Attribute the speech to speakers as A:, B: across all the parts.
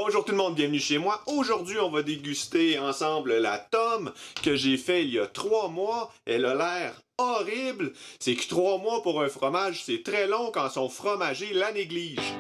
A: Bonjour tout le monde, bienvenue chez moi. Aujourd'hui, on va déguster ensemble la tome que j'ai fait il y a 3 mois. Elle a l'air horrible. C'est que 3 mois pour un fromage, c'est très long quand son fromager la néglige.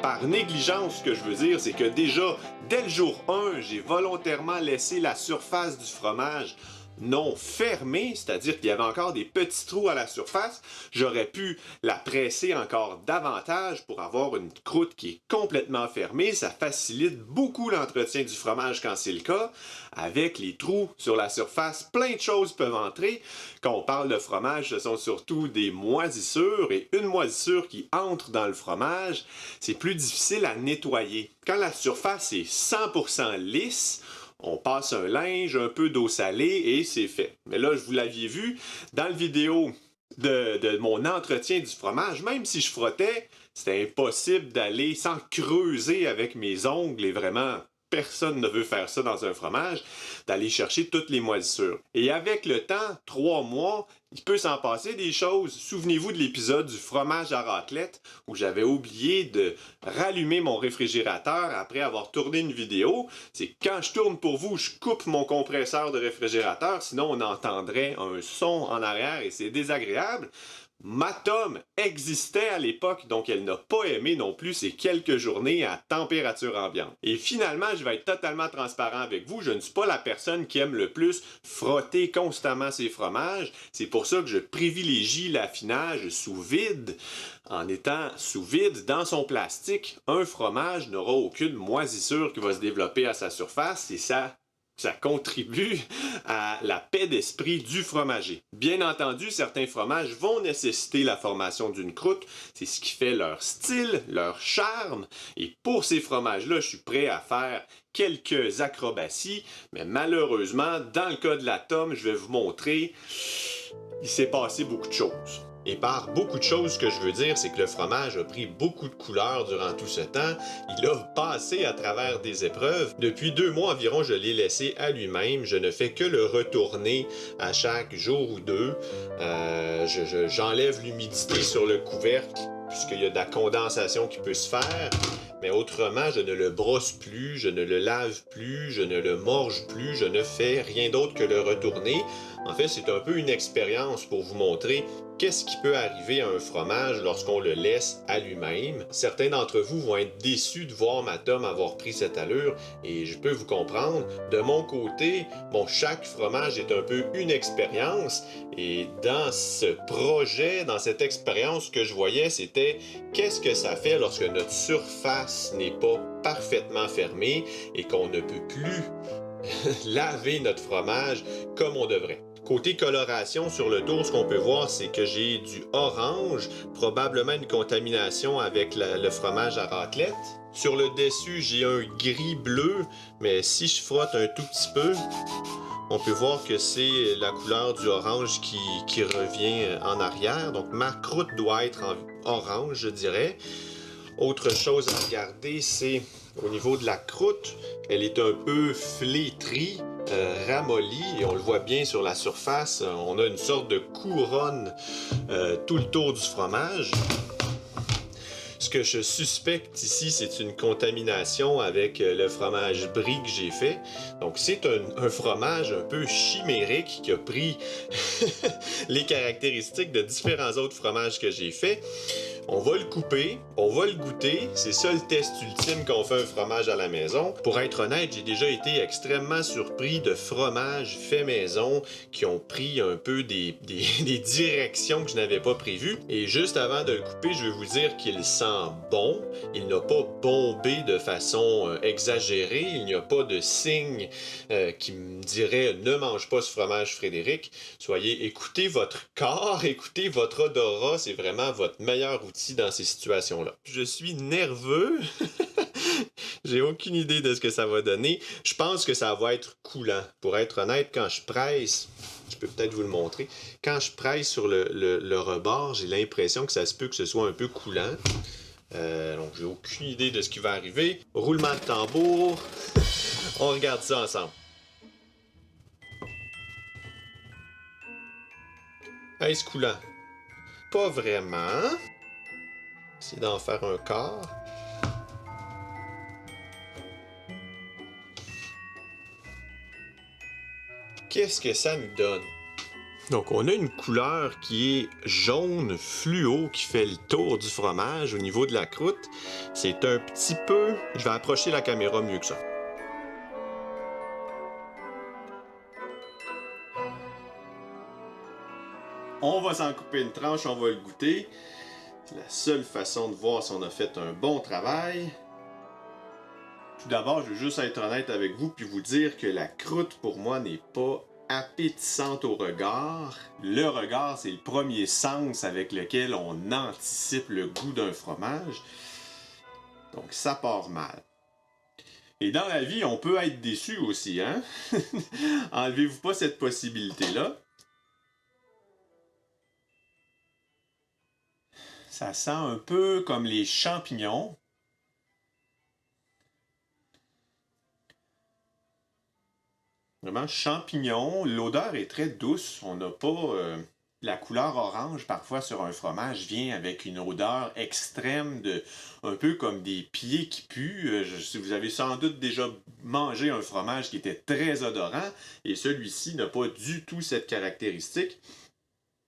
A: Par négligence, ce que je veux dire, c'est que déjà, dès le jour 1, j'ai volontairement laissé la surface du fromage non fermée, c'est-à-dire qu'il y avait encore des petits trous à la surface. J'aurais pu la presser encore davantage pour avoir une croûte qui est complètement fermée. Ça facilite beaucoup l'entretien du fromage quand c'est le cas. Avec les trous sur la surface, plein de choses peuvent entrer. Quand on parle de fromage, ce sont surtout des moisissures, et une moisissure qui entre dans le fromage, c'est plus difficile à nettoyer. Quand la surface est 100% lisse, on passe un linge, un peu d'eau salée et c'est fait. Mais là, je vous l'aviez vu, dans la vidéo de mon entretien du fromage, même si je frottais, c'était impossible d'aller sans creuser avec mes ongles, et vraiment, personne ne veut faire ça dans un fromage, d'aller chercher toutes les moisissures. Et avec le temps, 3 mois, il peut s'en passer des choses. Souvenez-vous de l'épisode du fromage à raclette où j'avais oublié de rallumer mon réfrigérateur après avoir tourné une vidéo. C'est que quand je tourne pour vous, je coupe mon compresseur de réfrigérateur, sinon on entendrait un son en arrière et c'est désagréable. Ma tome existait à l'époque, donc elle n'a pas aimé non plus ces quelques journées à température ambiante. Et finalement, je vais être totalement transparent avec vous, je ne suis pas la personne qui aime le plus frotter constamment ses fromages. C'est pour ça que je privilégie l'affinage sous vide. En étant sous vide dans son plastique, un fromage n'aura aucune moisissure qui va se développer à sa surface et ça contribue à la paix d'esprit du fromager. Bien entendu, certains fromages vont nécessiter la formation d'une croûte. C'est ce qui fait leur style, leur charme. Et pour ces fromages-là, je suis prêt à faire quelques acrobaties. Mais malheureusement, dans le cas de la tome, je vais vous montrer, il s'est passé beaucoup de choses. Et par beaucoup de choses, ce que je veux dire, c'est que le fromage a pris beaucoup de couleurs durant tout ce temps. Il a passé à travers des épreuves. Depuis 2 mois environ, je l'ai laissé à lui-même. Je ne fais que le retourner à chaque jour ou deux. J'enlève l'humidité sur le couvercle, puisqu'il y a de la condensation qui peut se faire. Mais autrement, je ne le brosse plus, je ne le lave plus, je ne le morge plus, je ne fais rien d'autre que le retourner. En fait, c'est un peu une expérience pour vous montrer qu'est-ce qui peut arriver à un fromage lorsqu'on le laisse à lui-même. Certains d'entre vous vont être déçus de voir ma tome avoir pris cette allure et je peux vous comprendre. De mon côté, chaque fromage est un peu une expérience et dans ce projet, dans cette expérience, ce que je voyais, c'était qu'est-ce que ça fait lorsque notre surface n'est pas parfaitement fermée et qu'on ne peut plus laver notre fromage comme on devrait. Côté coloration, sur le tour, ce qu'on peut voir, c'est que j'ai du orange, probablement une contamination avec le fromage à raclette. Sur le dessus, j'ai un gris-bleu, mais si je frotte un tout petit peu, on peut voir que c'est la couleur du orange qui revient en arrière. Donc ma croûte doit être en orange, je dirais. Autre chose à regarder, c'est au niveau de la croûte, elle est un peu flétrie, ramollie, et on le voit bien sur la surface. On a une sorte de couronne tout le tour du fromage. Ce que je suspecte ici, c'est une contamination avec le fromage brie que j'ai fait. Donc c'est un fromage un peu chimérique qui a pris les caractéristiques de différents autres fromages que j'ai fait. On va le couper, on va le goûter. C'est ça le test ultime quand on fait un fromage à la maison. Pour être honnête, j'ai déjà été extrêmement surpris de fromages faits maison qui ont pris un peu des directions que je n'avais pas prévues. Et juste avant de le couper, je vais vous dire qu'il sent bon. Il n'a pas bombé de façon exagérée. Il n'y a pas de signe qui me dirait « Ne mange pas ce fromage, Frédéric ». Écoutez votre corps, écoutez votre odorat. C'est vraiment votre meilleur outil dans ces situations-là. Je suis nerveux. J'ai aucune idée de ce que ça va donner. Je pense que ça va être coulant. Pour être honnête, quand je presse, je peux peut-être vous le montrer, quand je presse sur le rebord, j'ai l'impression que ça se peut que ce soit un peu coulant. Donc j'ai aucune idée de ce qui va arriver. Roulement de tambour. On regarde ça ensemble. Est-ce coulant? Pas vraiment. Essayer d'en faire un quart. qu'est-ce que ça nous donne? Donc, on a une couleur qui est jaune fluo qui fait le tour du fromage au niveau de la croûte. C'est un petit peu... Je vais approcher la caméra mieux que ça. On va s'en couper une tranche, on va le goûter. C'est la seule façon de voir si on a fait un bon travail. Tout d'abord, je veux juste être honnête avec vous puis vous dire que la croûte, pour moi, n'est pas appétissante au regard. Le regard, c'est le premier sens avec lequel on anticipe le goût d'un fromage. Donc, ça part mal. Et dans la vie, on peut être déçu aussi, hein? Enlevez-vous pas cette possibilité-là. Ça sent un peu comme les champignons. Vraiment champignon, l'odeur est très douce, on n'a pas la couleur orange parfois sur un fromage vient avec une odeur extrême de un peu comme des pieds qui puent. Vous avez sans doute déjà mangé un fromage qui était très odorant et celui-ci n'a pas du tout cette caractéristique.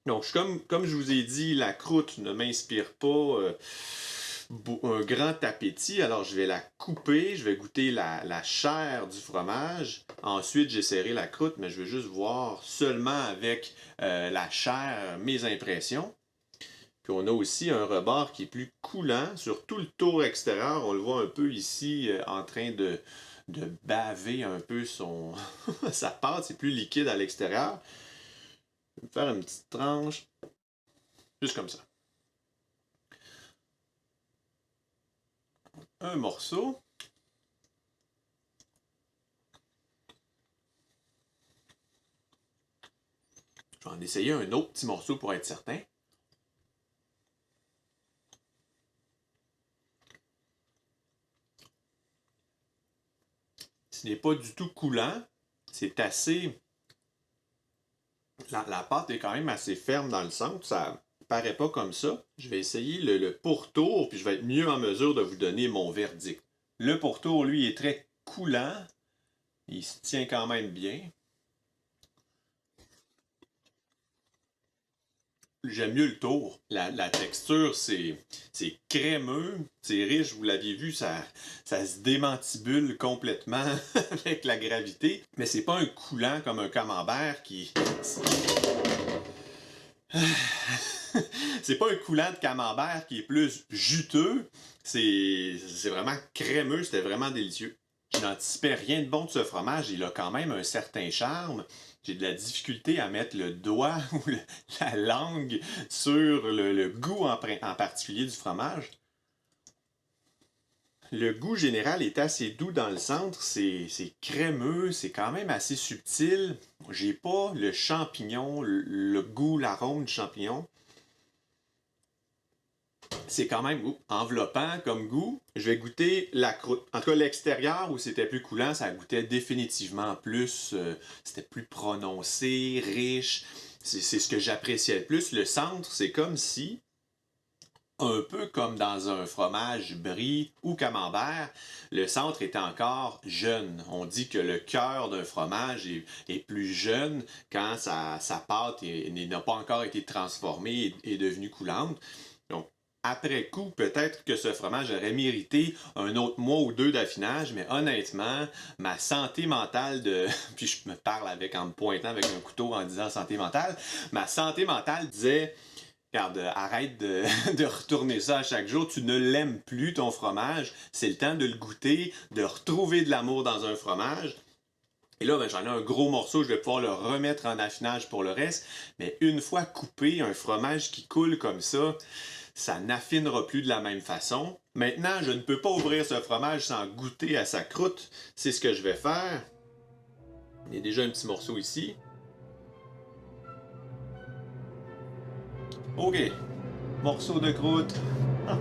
A: Donc comme je vous ai dit, la croûte ne m'inspire pas un grand appétit, alors je vais la couper, je vais goûter la chair du fromage. Ensuite, j'essaierai la croûte, mais je veux juste voir seulement avec la chair mes impressions. Puis on a aussi un rebord qui est plus coulant sur tout le tour extérieur. On le voit un peu ici en train de baver un peu sa pâte. C'est plus liquide à l'extérieur. Je vais faire une petite tranche, juste comme ça. Un morceau. Je vais en essayer un autre petit morceau pour être certain. Ce n'est pas du tout coulant. C'est assez... La pâte est quand même assez ferme dans le centre. Ça paraît pas comme ça. Je vais essayer le pourtour, puis je vais être mieux en mesure de vous donner mon verdict. Le pourtour, lui, est très coulant. Il se tient quand même bien. J'aime mieux le tour. La texture, c'est crémeux, c'est riche, vous l'aviez vu, ça se démantibule complètement avec la gravité. Mais c'est pas un coulant comme un camembert qui... C'est pas un coulant de camembert qui est plus juteux, c'est vraiment crémeux, c'était vraiment délicieux. Je n'anticipais rien de bon de ce fromage, il a quand même un certain charme. J'ai de la difficulté à mettre le doigt ou la langue sur le goût en particulier du fromage. Le goût général est assez doux dans le centre, c'est crémeux, c'est quand même assez subtil. J'ai pas le champignon, le goût, l'arôme du champignon. C'est quand même enveloppant comme goût. Je vais goûter la croûte. En tout cas, l'extérieur où c'était plus coulant, ça goûtait définitivement plus. C'était plus prononcé, riche. C'est ce que j'appréciais le plus. Le centre, c'est comme si, un peu comme dans un fromage brie ou camembert, le centre est encore jeune. On dit que le cœur d'un fromage est plus jeune quand sa pâte n'a pas encore été transformée et devenue coulante. Donc, après coup, peut-être que ce fromage aurait mérité un autre mois ou deux d'affinage, mais honnêtement, ma santé mentale de... Puis je me parle en me pointant avec un couteau en disant santé mentale. Ma santé mentale disait... Regarde, arrête de retourner ça à chaque jour. Tu ne l'aimes plus, ton fromage. C'est le temps de le goûter, de retrouver de l'amour dans un fromage. Et là, j'en ai un gros morceau, je vais pouvoir le remettre en affinage pour le reste. Mais une fois coupé, un fromage qui coule comme ça n'affinera plus de la même façon. Maintenant, je ne peux pas ouvrir ce fromage sans goûter à sa croûte. C'est ce que je vais faire. Il y a déjà un petit morceau ici. OK. Morceau de croûte. Ah.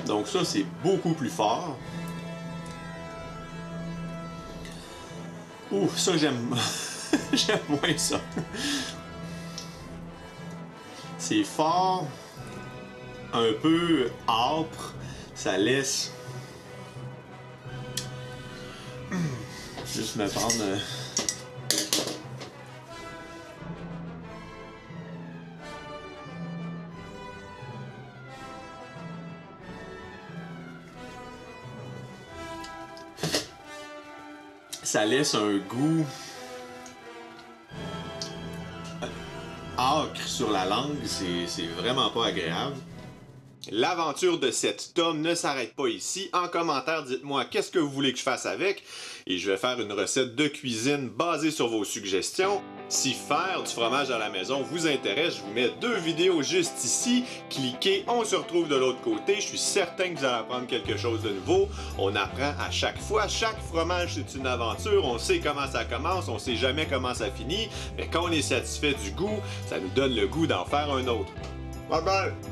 A: Donc ça, c'est beaucoup plus fort. Ouh, ça j'aime. J'aime moins ça. C'est fort. un peu âpre. Ça laisse... Juste me prendre... Ça laisse un goût âcre sur la langue, c'est vraiment pas agréable. L'aventure de cet tome ne s'arrête pas ici. En commentaire, dites-moi qu'est-ce que vous voulez que je fasse avec. Et je vais faire une recette de cuisine basée sur vos suggestions. Si faire du fromage à la maison vous intéresse, je vous mets 2 vidéos juste ici. Cliquez, on se retrouve de l'autre côté. Je suis certain que vous allez apprendre quelque chose de nouveau. On apprend à chaque fois. Chaque fromage, c'est une aventure. On sait comment ça commence, on sait jamais comment ça finit. Mais quand on est satisfait du goût, ça nous donne le goût d'en faire un autre. Bye bye!